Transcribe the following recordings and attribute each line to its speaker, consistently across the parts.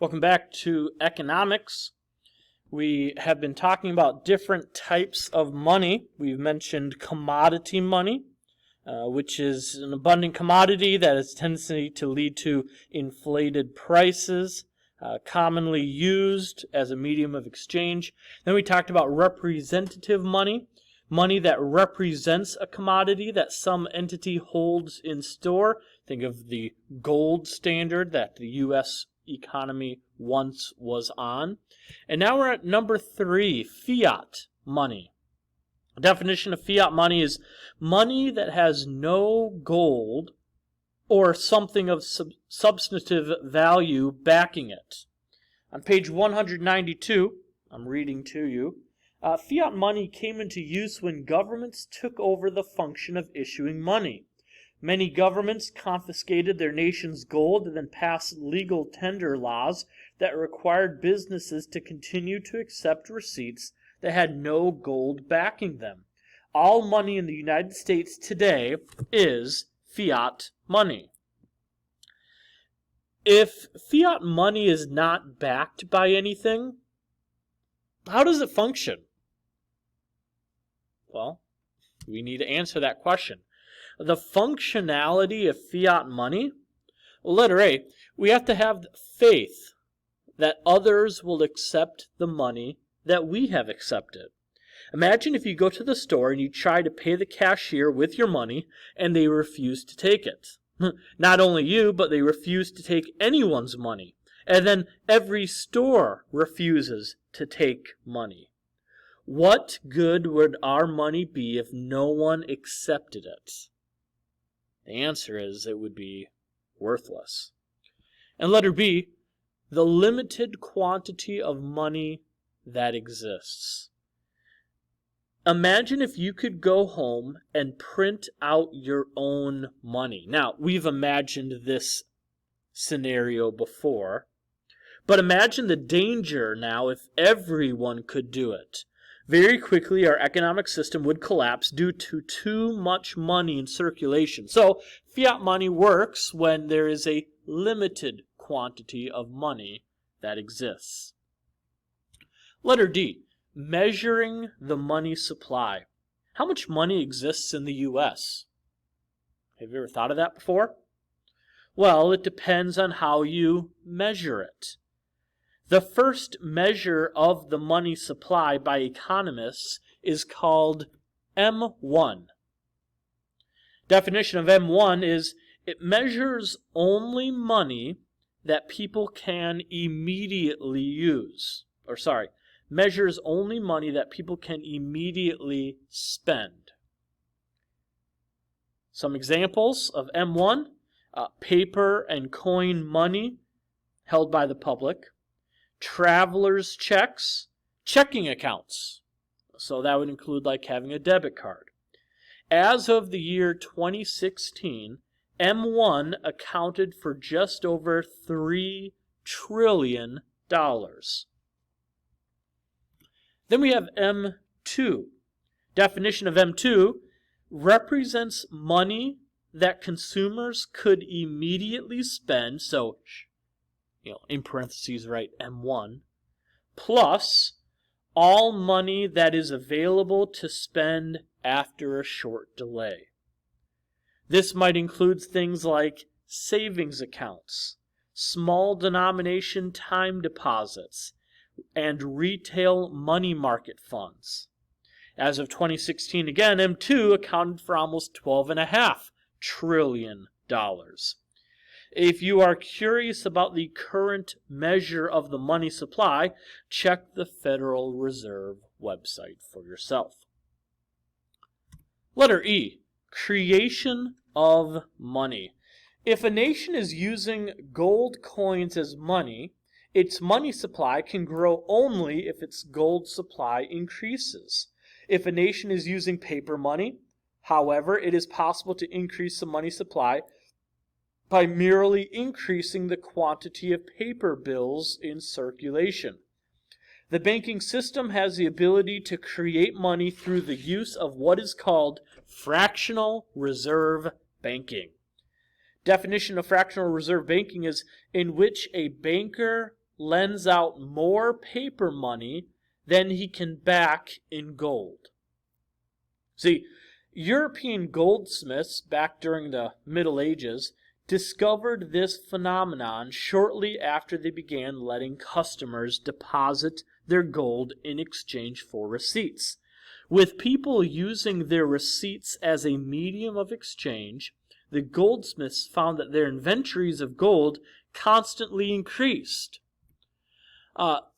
Speaker 1: Welcome back to economics. We have been talking about different types of money. We've mentioned commodity money, which is an abundant commodity that has a tendency to lead to inflated prices, commonly used as a medium of exchange. Then we talked about representative money, money that represents a commodity that some entity holds in store. Think of the gold standard that the U.S. economy once was on. And now we're at number 3, fiat money. The definition of fiat money is money that has no gold or something of substantive value backing it. On page 192, I'm reading to you, fiat money came into use when governments took over the function of issuing money. Many governments confiscated their nation's gold and then passed legal tender laws that required businesses to continue to accept receipts that had no gold backing them. All money in the United States today is fiat money. If fiat money is not backed by anything, how does it function? Well, we need to answer that question. The functionality of fiat money, letter A, we have to have faith that others will accept the money that we have accepted. Imagine if you go to the store and you try to pay the cashier with your money and they refuse to take it. Not only you, but they refuse to take anyone's money. And then every store refuses to take money. What good would our money be if no one accepted it? The answer is it would be worthless. And letter B, the limited quantity of money that exists. Imagine if you could go home and print out your own money. Now, we've imagined this scenario before, but imagine the danger now if everyone could do it. Very quickly, our economic system would collapse due to too much money in circulation. So, fiat money works when there is a limited quantity of money that exists. Letter D, measuring the money supply. How much money exists in the U.S.? Have you ever thought of that before? Well, it depends on how you measure it. The first measure of the money supply by economists is called M1. Definition of M1 is it measures only money that people can immediately use. Measures only money that people can immediately spend. Some examples of M1, paper and coin money held by the public. Traveler's checks, checking accounts. So that would include like having a debit card. As of the year 2016, M1 accounted for just over $3 trillion. Then we have M2. Definition of M2 represents money that consumers could immediately spend, so in parentheses, write M1, plus all money that is available to spend after a short delay. This might include things like savings accounts, small denomination time deposits, and retail money market funds. As of 2016, again, M2 accounted for almost $12.5 trillion. If you are curious about the current measure of the money supply, check the Federal Reserve website for yourself. Letter E, creation of money. If a nation is using gold coins as money, its money supply can grow only if its gold supply increases. If a nation is using paper money, however, it is possible to increase the money supply by merely increasing the quantity of paper bills in circulation. The banking system has the ability to create money through the use of what is called fractional reserve banking. Definition of fractional reserve banking is in which a banker lends out more paper money than he can back in gold. See, European goldsmiths back during the Middle Ages discovered this phenomenon shortly after they began letting customers deposit their gold in exchange for receipts. With people using their receipts as a medium of exchange, the goldsmiths found that their inventories of gold constantly increased.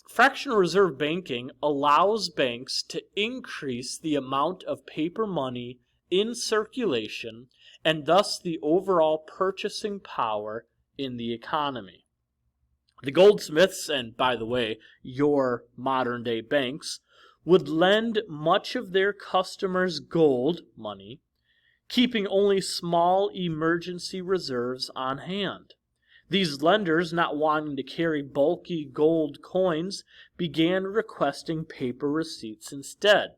Speaker 1: Fractional reserve banking allows banks to increase the amount of paper money in circulation and thus the overall purchasing power in the economy. The goldsmiths, and by the way, your modern day banks, would lend much of their customers' gold money, keeping only small emergency reserves on hand. These lenders, not wanting to carry bulky gold coins, began requesting paper receipts instead.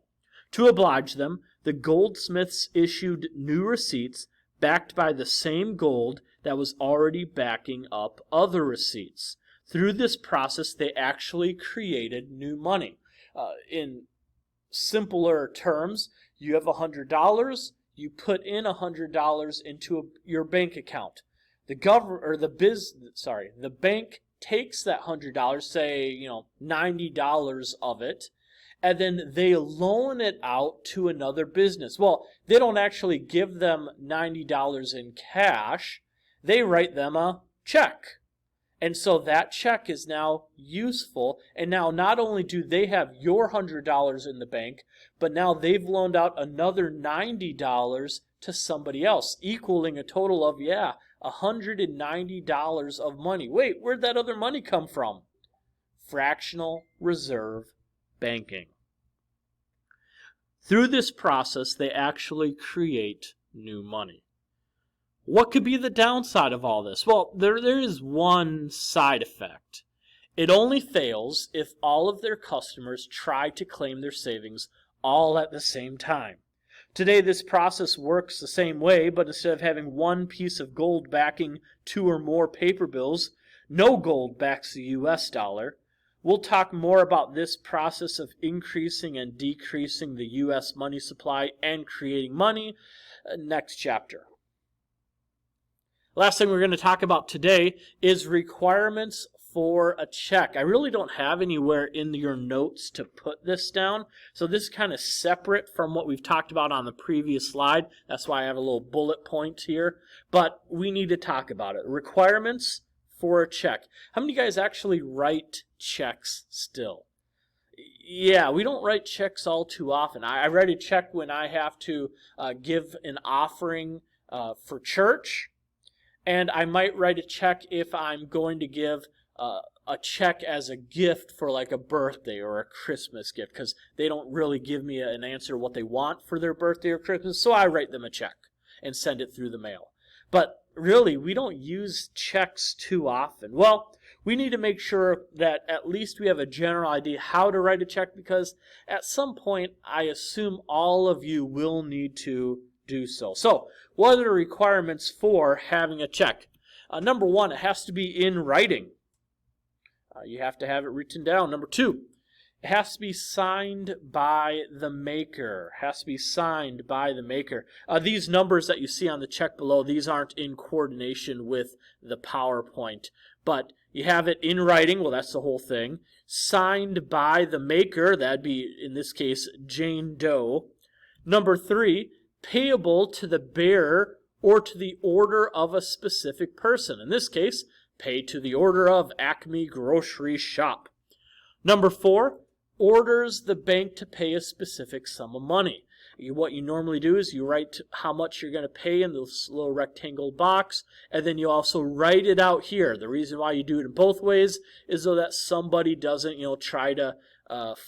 Speaker 1: To oblige them, the goldsmiths issued new receipts backed by the same gold that was already backing up other receipts. Through this process, they actually created new money. In simpler terms, you have $100, you put in $100 into your bank account. The bank takes that $100, say, $90 of it, and then they loan it out to another business. Well, they don't actually give them $90 in cash. They write them a check. And so that check is now useful. And now not only do they have your $100 in the bank, but now they've loaned out another $90 to somebody else, equaling a total of, $190 of money. Wait, where'd that other money come from? Fractional reserve banking. Through this process, they actually create new money. What could be the downside of all this? Well, there is one side effect. It only fails if all of their customers try to claim their savings all at the same time. Today, this process works the same way, but instead of having one piece of gold backing 2 or more paper bills, no gold backs the US dollar. We'll talk more about this process of increasing and decreasing the US money supply and creating money next chapter. Last thing we're going to talk about today is requirements for a check. I really don't have anywhere in your notes to put this down, so this is kind of separate from what we've talked about on the previous slide. That's why I have a little bullet point here, but we need to talk about it. Requirements for a check. How many of you guys actually write checks still? Yeah, we don't write checks all too often. I write a check when I have to give an offering for church, and I might write a check if I'm going to give a check as a gift for like a birthday or a Christmas gift, because they don't really give me an answer what they want for their birthday or Christmas, so I write them a check and send it through the mail. But really, we don't use checks too often. Well, we need to make sure that at least we have a general idea how to write a check, because at some point, I assume all of you will need to do so. So, what are the requirements for having a check? Number one, it has to be in writing. You have to have it written down. Number two, it has to be signed by the maker. These numbers that you see on the check below, these aren't in coordination with the PowerPoint. But you have it in writing, well, that's the whole thing. Signed by the maker, that'd be, in this case, Jane Doe. Number three, payable to the bearer or to the order of a specific person. In this case, pay to the order of Acme Grocery Shop. Number four, orders the bank to pay a specific sum of money. What you normally do is you write how much you're going to pay in this little rectangle box, and then you also write it out here. The reason why you do it in both ways is so that somebody doesn't, try to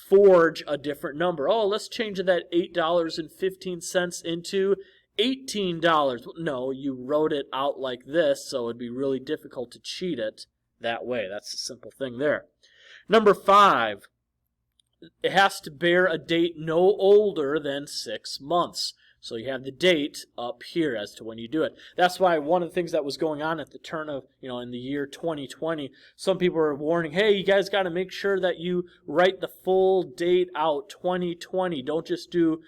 Speaker 1: forge a different number. Oh, let's change that $8.15 into $18. No, you wrote it out like this, so it'd be really difficult to cheat it that way. That's the simple thing there. Number five, it has to bear a date no older than 6 months. So you have the date up here as to when you do it. That's why one of the things that was going on at the turn of, in the year 2020, some people were warning, hey, you guys got to make sure that you write the full date out, 2020. Don't just do,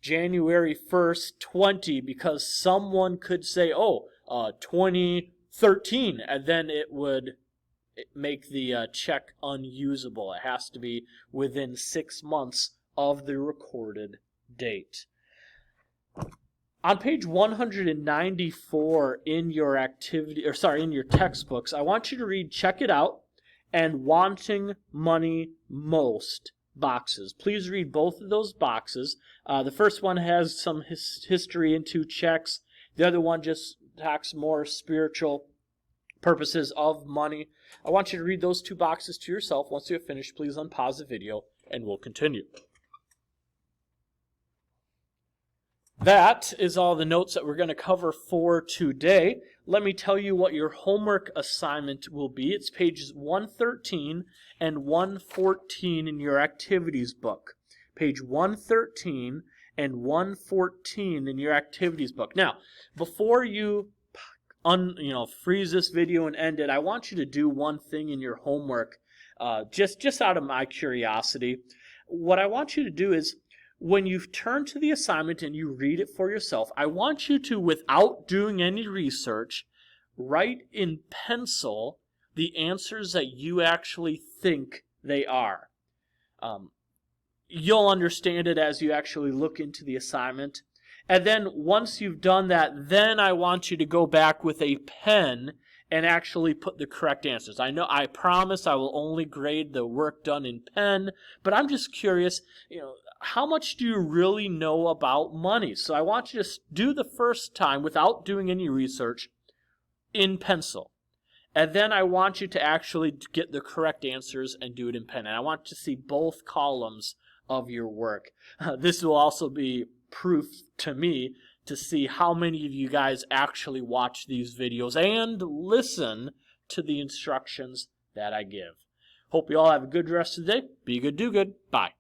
Speaker 1: January 1st, 20, because someone could say, 2013, and then it would make the check unusable. It has to be within 6 months of the recorded date. On page 194 in your in your textbooks, I want you to read Check It Out and Wanting Money Most boxes. Please read both of those boxes. The first one has some history into checks. The other one just talks more spiritual purposes of money. I want you to read those two boxes to yourself. Once you have finished, please unpause the video and we'll continue. That is all the notes that we're going to cover for today. Let me tell you what your homework assignment will be. It's pages 113 and 114 in your activities book. Page 113 and 114 in your activities book. Now, before you freeze this video and end it, I want you to do one thing in your homework, just out of my curiosity. What I want you to do is, when you turn to the assignment and you read it for yourself, I want you to, without doing any research, write in pencil the answers that you actually think they are. You'll understand it as you actually look into the assignment. And then once you've done that, then I want you to go back with a pen and actually put the correct answers. I promise I will only grade the work done in pen, but I'm just curious, how much do you really know about money? So I want you to do the first time without doing any research in pencil. And then I want you to actually get the correct answers and do it in pen. And I want to see both columns of your work. This will also be proof to me to see how many of you guys actually watch these videos and listen to the instructions that I give. Hope you all have a good rest of the day. Be good, do good. Bye.